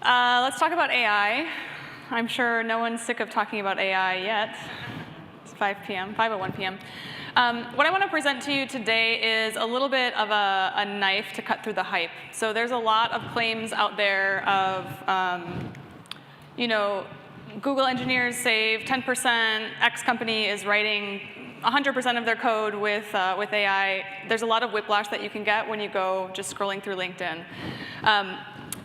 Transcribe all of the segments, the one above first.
Let's talk about AI. I'm sure no one's sick of talking about AI yet. It's 5:01 p.m. What I want to present to you today is a little bit of a knife to cut through the hype. So there's a lot of claims out there of, Google engineers save 10%, X company is writing 100% of their code with AI. There's a lot of whiplash that you can get when you go just scrolling through LinkedIn.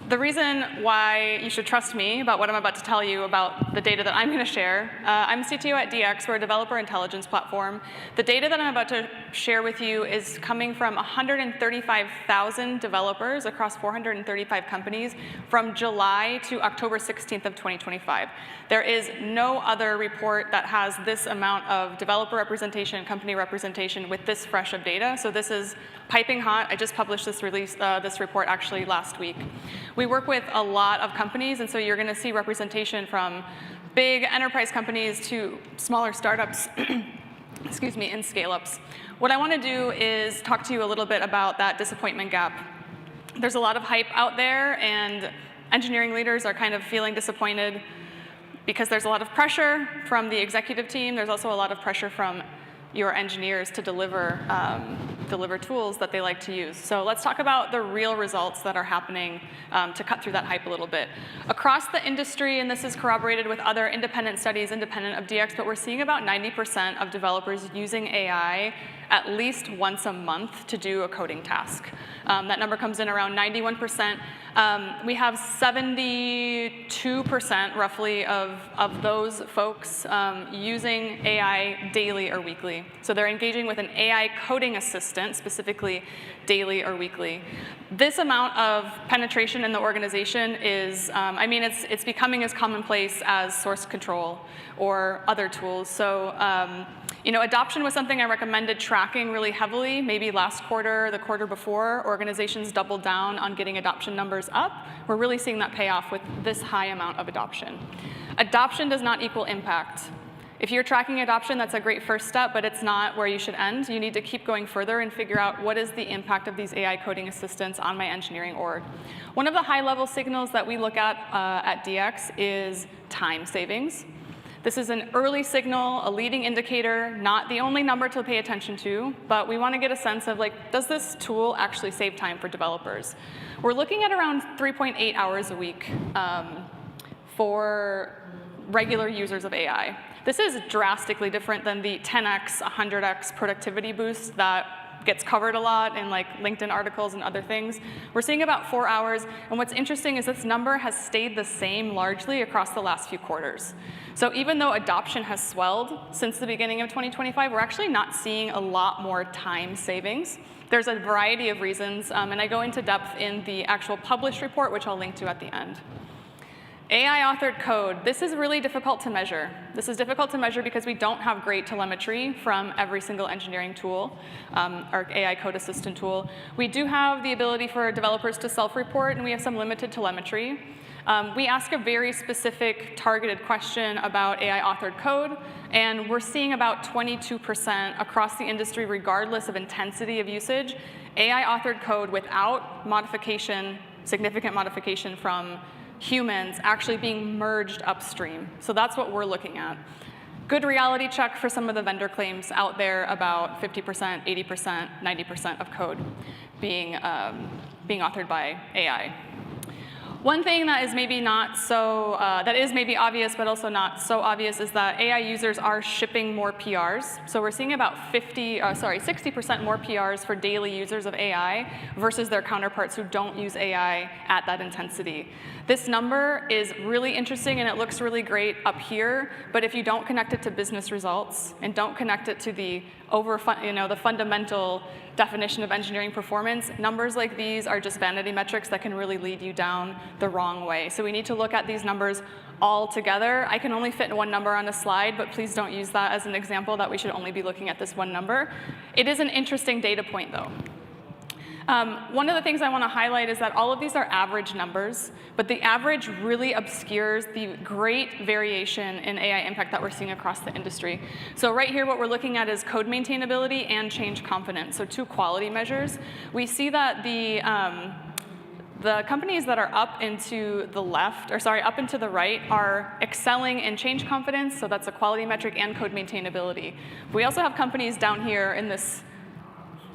The reason why you should trust me about what I'm about to tell you about the data that I'm going to share, I'm CTO at DX, we're a developer intelligence platform. The data that I'm about to share with you is coming from 135,000 developers across 435 companies from July to October 16th of 2025. There is no other report that has this amount of developer representation, company representation with this fresh of data. So this is piping hot. I just published this report actually last week. We work with a lot of companies, and so you're going to see representation from big enterprise companies to smaller startups, excuse me, and scale-ups. What I want to do is talk to you a little bit about that disappointment gap. There's a lot of hype out there, and engineering leaders are kind of feeling disappointed because there's a lot of pressure from the executive team. There's also a lot of pressure from your engineers to deliver tools that they like to use. So let's talk about the real results that are happening to cut through that hype a little bit. Across the industry, and this is corroborated with other independent studies independent of DX, but we're seeing about 90% of developers using AI at least once a month to do a coding task. That number comes in around 91%. We have 72% roughly of those folks using AI daily or weekly. So they're engaging with an AI coding assistant, specifically daily or weekly. This amount of penetration in the organization is, it's becoming as commonplace as source control or other tools. So, adoption was something I recommended tracking really heavily. Maybe last quarter, the quarter before, organizations doubled down on getting adoption numbers up. We're really seeing that pay off with this high amount of adoption. Adoption does not equal impact. If you're tracking adoption, that's a great first step, but it's not where you should end. You need to keep going further and figure out what is the impact of these AI coding assistants on my engineering org. One of the high-level signals that we look at DX is time savings. This is an early signal, a leading indicator, not the only number to pay attention to, but we want to get a sense of, does this tool actually save time for developers? We're looking at around 3.8 hours a week for regular users of AI. This is drastically different than the 10x, 100x productivity boost that gets covered a lot in LinkedIn articles and other things. We're seeing about 4 hours, and what's interesting is this number has stayed the same largely across the last few quarters. So even though adoption has swelled since the beginning of 2025, we're actually not seeing a lot more time savings. There's a variety of reasons, and I go into depth in the actual published report, which I'll link to at the end. AI-authored code. This is really difficult to measure. This is difficult to measure because we don't have great telemetry from every single engineering tool, our AI code assistant tool. We do have the ability for developers to self-report, and we have some limited telemetry. We ask a very specific targeted question about AI-authored code, and we're seeing about 22% across the industry, regardless of intensity of usage, AI-authored code without modification, significant modification from humans actually being merged upstream. So that's what we're looking at. Good reality check for some of the vendor claims out there about 50%, 80%, 90% of code being authored by AI. One thing that is maybe not so, that is maybe obvious but also not so obvious is that AI users are shipping more PRs. So we're seeing about 60% more PRs for daily users of AI versus their counterparts who don't use AI at that intensity. This number is really interesting and it looks really great up here, but if you don't connect it to business results and don't connect it to the the fundamental definition of engineering performance, numbers like these are just vanity metrics that can really lead you down the wrong way. So we need to look at these numbers all together. I can only fit one number on a slide, but please don't use that as an example that we should only be looking at this one number. It is an interesting data point, though. One of the things I want to highlight is that all of these are average numbers, but the average really obscures the great variation in AI impact that we're seeing across the industry. So right here, what we're looking at is code maintainability and change confidence, so two quality measures. We see that The companies that are up into the left, or sorry, up into the right, are excelling in change confidence, so that's a quality metric, and code maintainability. We also have companies down here in this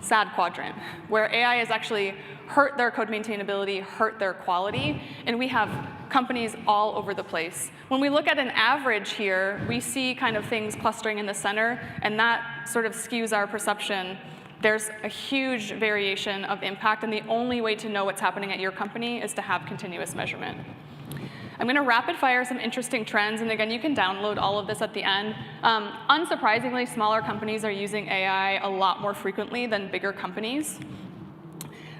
sad quadrant, where AI has actually hurt their code maintainability, hurt their quality, and we have companies all over the place. When we look at an average here, we see kind of things clustering in the center, and that sort of skews our perception. There's a huge variation of impact, and the only way to know what's happening at your company is to have continuous measurement. I'm going to rapid fire some interesting trends, and again, you can download all of this at the end. Unsurprisingly, smaller companies are using AI a lot more frequently than bigger companies.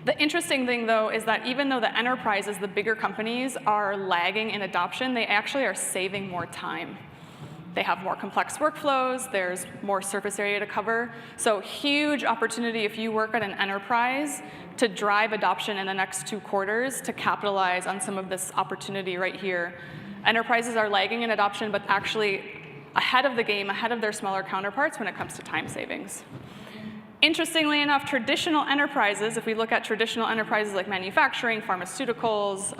The interesting thing, though, is that even though the enterprises, the bigger companies, are lagging in adoption, they actually are saving more time. They have more complex workflows, there's more surface area to cover. So huge opportunity if you work at an enterprise to drive adoption in the next 2 quarters to capitalize on some of this opportunity right here. Enterprises are lagging in adoption, but actually ahead of the game, ahead of their smaller counterparts when it comes to time savings. Interestingly enough, traditional enterprises, if we look at traditional enterprises like manufacturing, pharmaceuticals,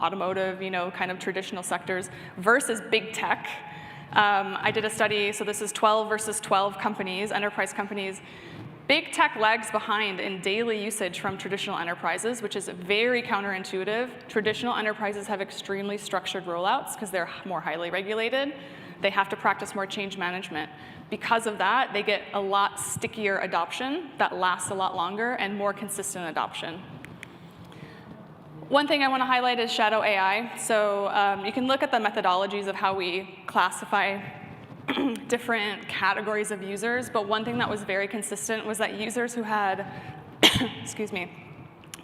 automotive, kind of traditional sectors, versus big tech, I did a study, so this is 12 versus 12 companies, enterprise companies. Big tech lags behind in daily usage from traditional enterprises, which is very counterintuitive. Traditional enterprises have extremely structured rollouts because they're more highly regulated. They have to practice more change management. Because of that, they get a lot stickier adoption that lasts a lot longer and more consistent adoption. One thing I want to highlight is shadow AI. So you can look at the methodologies of how we classify different categories of users, but one thing that was very consistent was that users who had, excuse me,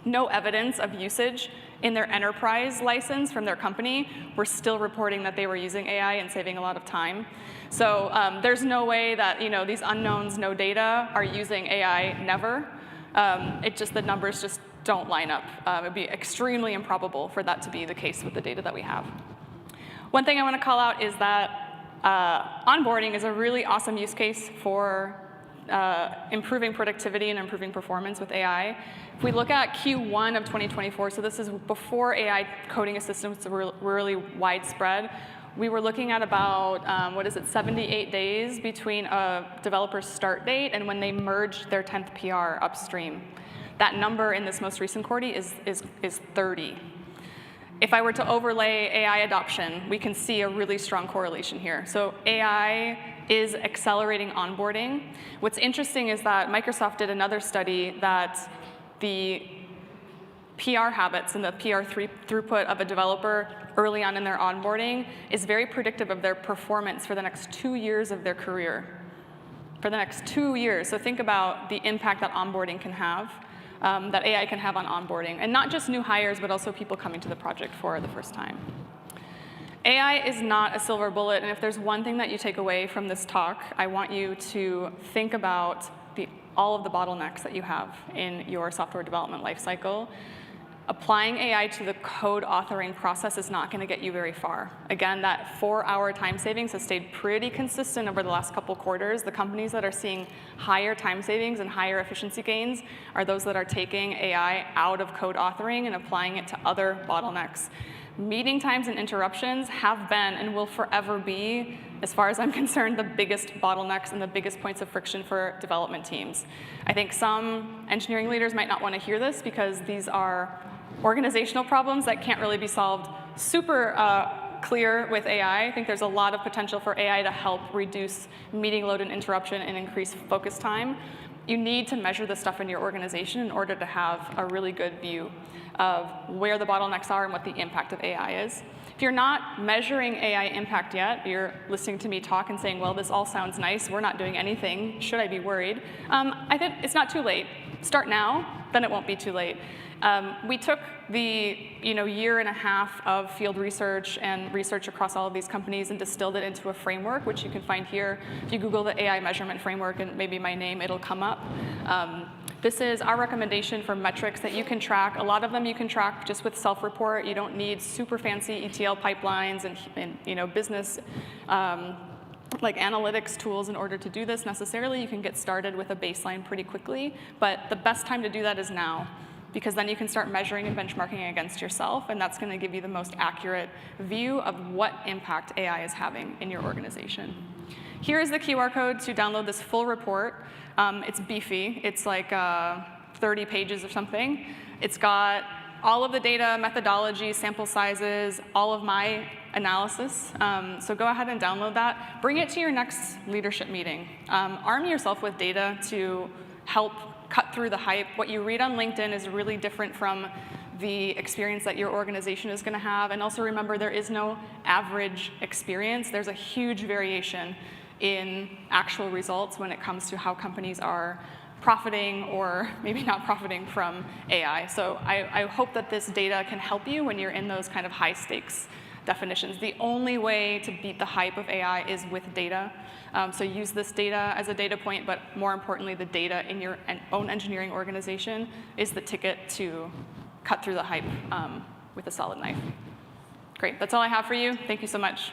no evidence of usage in their enterprise license from their company were still reporting that they were using AI and saving a lot of time. So there's no way that these unknowns, no data, are using AI, never. The numbers just don't line up. It would be extremely improbable for that to be the case with the data that we have. One thing I want to call out is that onboarding is a really awesome use case for improving productivity and improving performance with AI. If we look at Q1 of 2024, so this is before AI coding assistants were really widespread, we were looking at about, 78 days between a developer's start date and when they merged their 10th PR upstream. That number in this most recent quarter is 30. If I were to overlay AI adoption, we can see a really strong correlation here. So AI is accelerating onboarding. What's interesting is that Microsoft did another study that the PR habits and the PR throughput of a developer early on in their onboarding is very predictive of their performance for the next 2 years of their career. For the next 2 years. So think about the impact that onboarding can have. That AI can have on onboarding. And not just new hires, but also people coming to the project for the first time. AI is not a silver bullet, and if there's one thing that you take away from this talk, I want you to think about all of the bottlenecks that you have in your software development lifecycle. Applying AI to the code authoring process is not going to get you very far. Again, that 4-hour time savings has stayed pretty consistent over the last couple quarters. The companies that are seeing higher time savings and higher efficiency gains are those that are taking AI out of code authoring and applying it to other bottlenecks. Meeting times and interruptions have been and will forever be, as far as I'm concerned, the biggest bottlenecks and the biggest points of friction for development teams. I think some engineering leaders might not want to hear this because these are organizational problems that can't really be solved super clear with AI. I think there's a lot of potential for AI to help reduce meeting load and interruption and increase focus time. You need to measure this stuff in your organization in order to have a really good view of where the bottlenecks are and what the impact of AI is. If you're not measuring AI impact yet, you're listening to me talk and saying, well, this all sounds nice, we're not doing anything, should I be worried? I think it's not too late. Start now, then it won't be too late. We took the year and a half of field research and research across all of these companies and distilled it into a framework, which you can find here. If you Google the AI measurement framework and maybe my name, it'll come up. This is our recommendation for metrics that you can track. A lot of them you can track just with self-report. You don't need super fancy ETL pipelines and business like analytics tools in order to do this necessarily. You can get started with a baseline pretty quickly, but the best time to do that is now. because then you can start measuring and benchmarking against yourself, and that's going to give you the most accurate view of what impact AI is having in your organization. Here is the QR code to download this full report. It's beefy. It's like 30 pages or something. It's got all of the data, methodology, sample sizes, all of my analysis. So go ahead and download that. Bring it to your next leadership meeting. Arm yourself with data to help cut through the hype. What you read on LinkedIn is really different from the experience that your organization is going to have. And also remember, there is no average experience. There's a huge variation in actual results when it comes to how companies are profiting or maybe not profiting from AI. So I hope that this data can help you when you're in those kind of high stakes definitions. The only way to beat the hype of AI is with data. So use this data as a data point, but more importantly, the data in your own engineering organization is the ticket to cut through the hype with a solid knife. Great, that's all I have for you. Thank you so much.